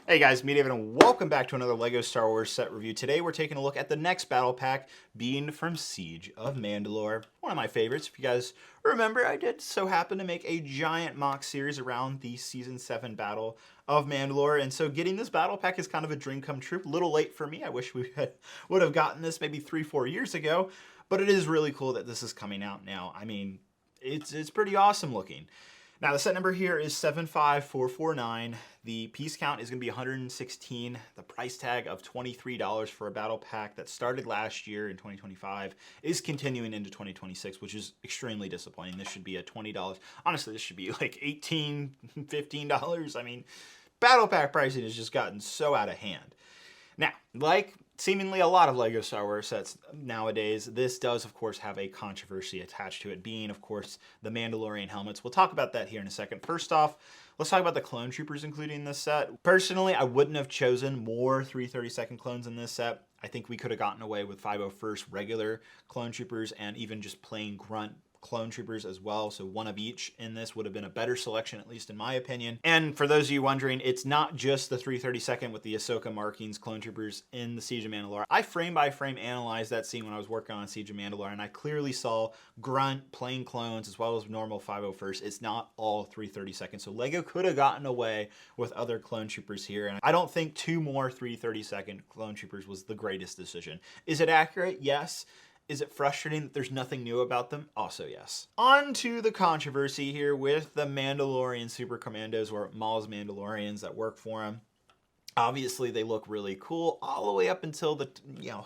Hey guys, me David, and welcome back to another LEGO Star Wars set review. Today we're taking a look at the next battle pack, being from Siege of Mandalore. One of my favorites. If you guys remember, I did so happen to make a giant mock series around the Season 7 Battle of Mandalore, and so getting this battle pack is kind of a dream come true. A little late for me. I wish would have gotten this maybe 3-4 years ago, but it is really cool that this is coming out now. I mean, it's pretty awesome looking. Now, the set number here is 75449. The piece count is going to be 116. The price tag of $23 for a battle pack that started last year in 2025 is continuing into 2026, which is extremely disappointing. This should be a $20. Honestly, this should be like $18, $15. I mean, battle pack pricing has just gotten so out of hand. Now, like seemingly a lot of LEGO Star Wars sets nowadays, this does, of course, have a controversy attached to it, being, of course, the Mandalorian helmets. We'll talk about that here in a second. First off, let's talk about the clone troopers included in this set. Personally, I wouldn't have chosen more 332nd clones in this set. I think we could have gotten away with 501st regular clone troopers and even just plain grunt clone troopers as well, so one of each in this would have been a better selection, at least in my opinion. And for those of you wondering, it's not just the 332nd with the Ahsoka markings clone troopers in the Siege of Mandalore. I frame by frame analyzed that scene when I was working on Siege of Mandalore, and I clearly saw grunt plain clones as well as normal 501st. It's not all 332nd, so LEGO could have gotten away with other clone troopers here, and I don't think 2 more 332nd clone troopers was the greatest decision. Is it accurate? Yes. Is it frustrating that there's nothing new about them? Also, yes. On to the controversy here with the Mandalorian Super Commandos, or Maul's Mandalorians that work for him. Obviously, they look really cool all the way up until the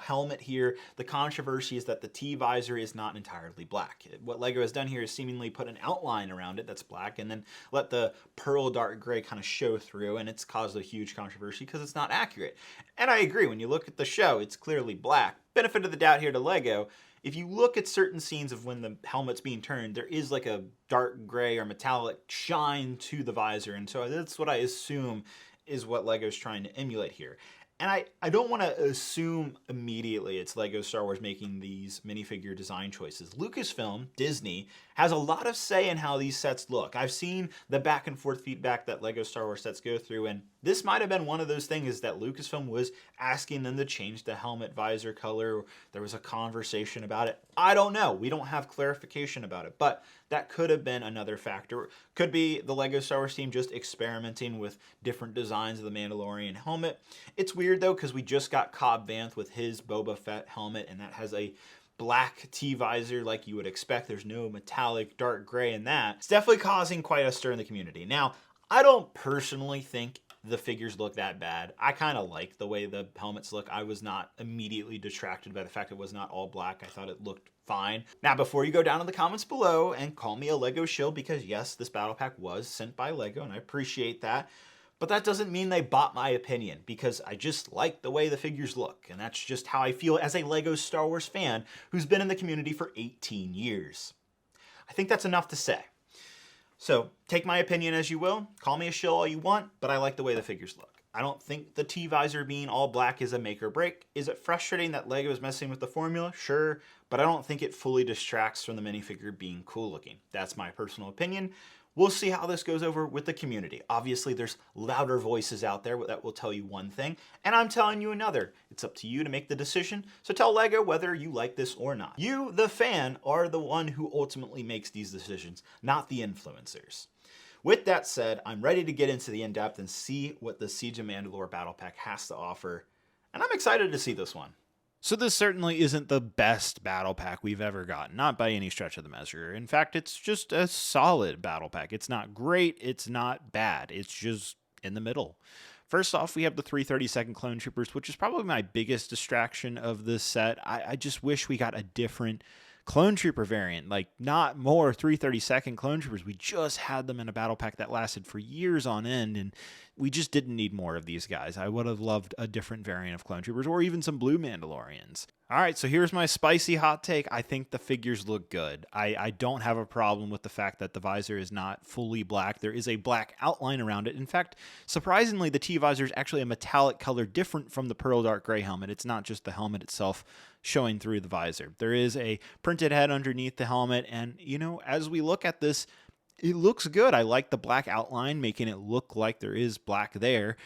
helmet here. The controversy is that the T-visor is not entirely black. What LEGO has done here is seemingly put an outline around it that's black and then let the pearl dark gray kind of show through, and it's caused a huge controversy because it's not accurate. And I agree, when you look at the show, it's clearly black. Benefit of the doubt here to LEGO, if you look at certain scenes of when the helmet's being turned, there is like a dark gray or metallic shine to the visor, and so that's what I assume is what LEGO's trying to emulate here. And I don't want to assume immediately it's LEGO Star Wars making these minifigure design choices. Lucasfilm, Disney, has a lot of say in how these sets look. I've seen the back and forth feedback that LEGO Star Wars sets go through, and this might have been one of those things that Lucasfilm was asking them to change the helmet visor color. There was a conversation about it. I don't know. We don't have clarification about it, but that could have been another factor. Could be the LEGO Star Wars team just experimenting with different designs of the Mandalorian helmet. It's weird though, because we just got Cobb Vanth with his Boba Fett helmet, and that has a black T-visor like you would expect. There's no metallic dark gray in that. It's definitely causing quite a stir in the community. Now, I don't personally think the figures look that bad. I kind of like the way the helmets look. I was not immediately distracted by the fact it was not all black. I thought it looked fine. Now, before you go down in the comments below and call me a LEGO shill, because yes, this battle pack was sent by LEGO, and I appreciate that, but that doesn't mean they bought my opinion, because I just like the way the figures look, and that's just how I feel as a LEGO Star Wars fan who's been in the community for 18 years. I think that's enough to say. So take my opinion as you will, call me a shill all you want, but I like the way the figures look. I don't think the T-visor being all black is a make or break. Is it frustrating that LEGO is messing with the formula? Sure, but I don't think it fully distracts from the minifigure being cool looking. That's my personal opinion. We'll see how this goes over with the community. Obviously, there's louder voices out there that will tell you one thing, and I'm telling you another. It's up to you to make the decision, so tell LEGO whether you like this or not. You, the fan, are the one who ultimately makes these decisions, not the influencers. With that said, I'm ready to get into the in-depth and see what the Siege of Mandalore Battle Pack has to offer, and I'm excited to see this one. So this certainly isn't the best battle pack we've ever gotten, not by any stretch of the measure. In fact, it's just a solid battle pack. It's not great, it's not bad, it's just in the middle. First off, we have the 332nd Clone Troopers, which is probably my biggest distraction of this set. I just wish we got a different Clone Trooper variant, like not more 332nd Clone Troopers. We just had them in a battle pack that lasted for years on end, and we just didn't need more of these guys. I would have loved a different variant of Clone Troopers, or even some blue Mandalorians. All right, so here's my spicy hot take. I think the figures look good. I don't have a problem with the fact that the visor is not fully black. There is a black outline around it. In fact, surprisingly, the T-visor is actually a metallic color different from the pearl dark gray helmet. It's not just the helmet itself showing through the visor. There is a printed head underneath the helmet, and, as we look at this, it looks good. I like the black outline, making it look like there is black there.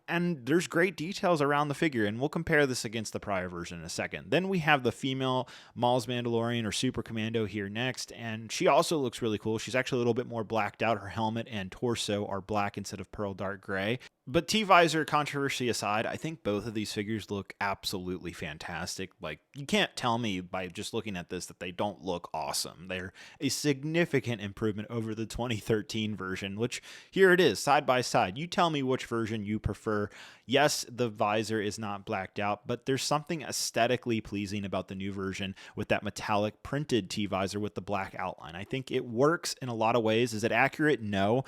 and there's great details around the figure, and we'll compare this against the prior version in a second. Then we have the female Maul's Mandalorian or Super Commando here next, and she also looks really cool. She's actually a little bit more blacked out. Her helmet and torso are black instead of pearl dark gray. But T-Visor controversy aside, I think both of these figures look absolutely fantastic. Like, you can't tell me by just looking at this that they don't look awesome. They're a significant improvement over the 2013 version, which here it is, side by side. You tell me which version you prefer. Yes, the visor is not blacked out, but there's something aesthetically pleasing about the new version with that metallic printed T-Visor with the black outline. I think it works in a lot of ways. Is it accurate? No.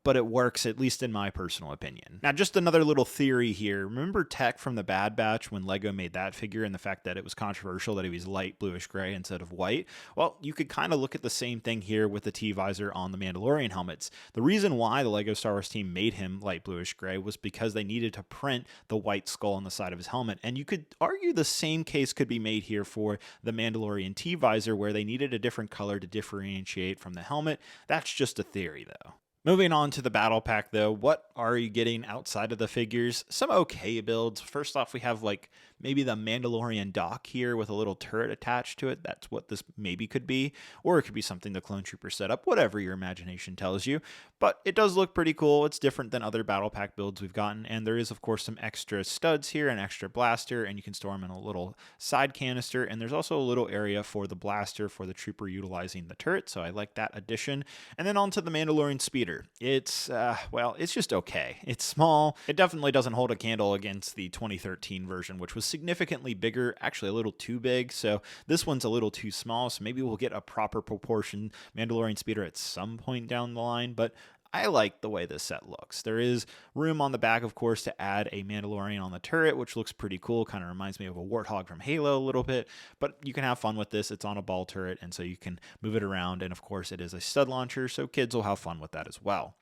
But it works, at least in my personal opinion. Now, just another little theory here. Remember Tech from the Bad Batch when LEGO made that figure and the fact that it was controversial that he was light bluish gray instead of white? Well, you could kind of look at the same thing here with the T-Visor on the Mandalorian helmets. The reason why the LEGO Star Wars team made him light bluish gray was because they needed to print the white skull on the side of his helmet. And you could argue the same case could be made here for the Mandalorian T-Visor, where they needed a different color to differentiate from the helmet. That's just a theory, though. Moving on to the battle pack, though, what are you getting outside of the figures? Some okay builds. First off, we have like maybe the Mandalorian dock here with a little turret attached to it. That's what this maybe could be. Or it could be something the Clone Trooper set up, whatever your imagination tells you. But it does look pretty cool. It's different than other battle pack builds we've gotten. And there is, of course, some extra studs here, an extra blaster, and you can store them in a little side canister. And there's also a little area for the blaster for the Trooper utilizing the turret. So I like that addition. And then on to the Mandalorian speeder. It's, well, it's just okay. It's small. It definitely doesn't hold a candle against the 2013 version, which was significantly bigger, actually a little too big. So this one's a little too small. So maybe we'll get a proper proportion Mandalorian speeder at some point down the line. But I like the way this set looks. There is room on the back, of course, to add a Mandalorian on the turret, which looks pretty cool. Kind of reminds me of a Warthog from Halo a little bit, but you can have fun with this. It's on a ball turret, and so you can move it around. And of course, it is a stud launcher, so kids will have fun with that as well.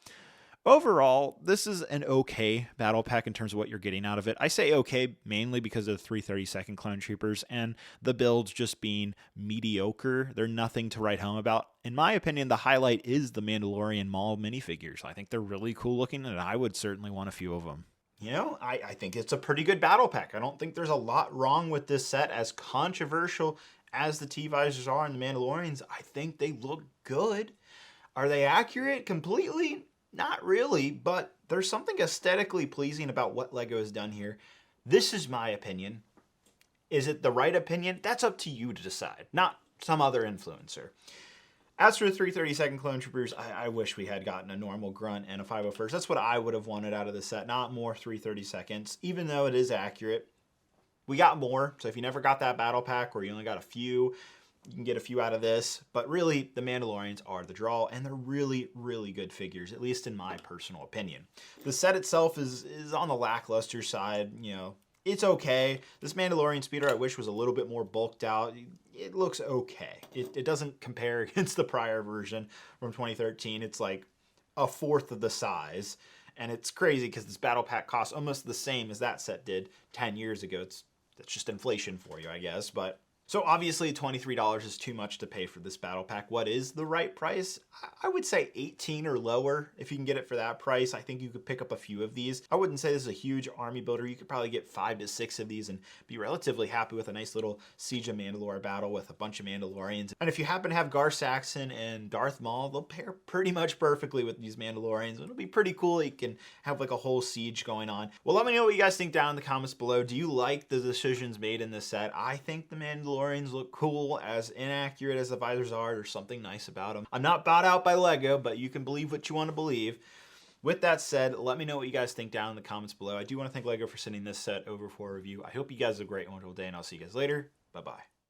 Overall, this is an okay battle pack in terms of what you're getting out of it. I say okay mainly because of the 332nd Clone Troopers and the builds just being mediocre. They're nothing to write home about. In my opinion, the highlight is the Mandalorian Maul minifigures. I think they're really cool looking, and I would certainly want a few of them. You know, I think it's a pretty good battle pack. I don't think there's a lot wrong with this set. As controversial as the T-Visors are and the Mandalorians, I think they look good. Are they accurate completely? Not really, but there's something aesthetically pleasing about what LEGO has done here. This is my opinion. Is it the right opinion? That's up to you to decide, not some other influencer. As for the 332nd Clone Troopers, I wish we had gotten a normal Grunt and a 501st. That's what I would have wanted out of the set, not more 332nds, even though it is accurate. We got more, so if you never got that battle pack or you only got a few, you can get a few out of this, but really the Mandalorians are the draw, and they're really, really good figures, at least in my personal opinion. The set itself is on the lackluster side. You know, it's okay. This Mandalorian speeder I wish was a little bit more bulked out. It looks okay. It doesn't compare against the prior version from 2013. It's like a fourth of the size, and it's crazy because this battle pack costs almost the same as that set did 10 years ago. That's just inflation for you, I guess, but so obviously $23 is too much to pay for this battle pack. What is the right price? I would say 18 or lower if you can get it for that price. I think you could pick up a few of these. I wouldn't say this is a huge army builder. You could probably get 5 to 6 of these and be relatively happy with a nice little Siege of Mandalore battle with a bunch of Mandalorians. And if you happen to have Gar Saxon and Darth Maul, they'll pair pretty much perfectly with these Mandalorians. It'll be pretty cool. You can have like a whole siege going on. Well, let me know what you guys think down in the comments below. Do you like the decisions made in this set? I think the Mandalorians look cool. As inaccurate as the visors are, there's something nice about them. I'm not bought out by LEGO, but you can believe what you want to believe. With that said, let me know what you guys think down in the comments below. I do want to thank LEGO for sending this set over for a review. I hope you guys have a great and wonderful day, and I'll see you guys later. Bye-bye.